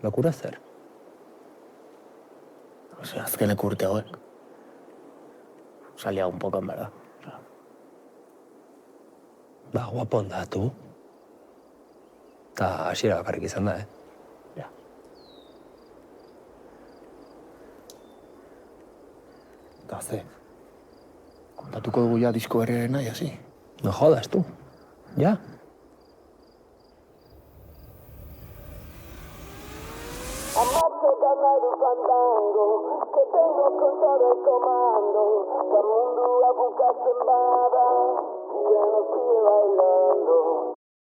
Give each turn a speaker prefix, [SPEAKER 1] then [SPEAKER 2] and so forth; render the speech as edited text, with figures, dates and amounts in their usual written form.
[SPEAKER 1] Lokura zer?
[SPEAKER 2] Azkeneko urte hauek. Salía un poco, en verdad.
[SPEAKER 1] Ba, guapo ondatu. Ta hasiera bakarrik izan da,
[SPEAKER 2] Ja. Eta ze, kontatuko dugu ja disko berriaren nahi, hasi?
[SPEAKER 1] No jodas, tú. Ya.
[SPEAKER 3] Ammazzo dannato fandango, che tengo con todo el comando, da mundo a buscar sembada, ya no sigue bailando.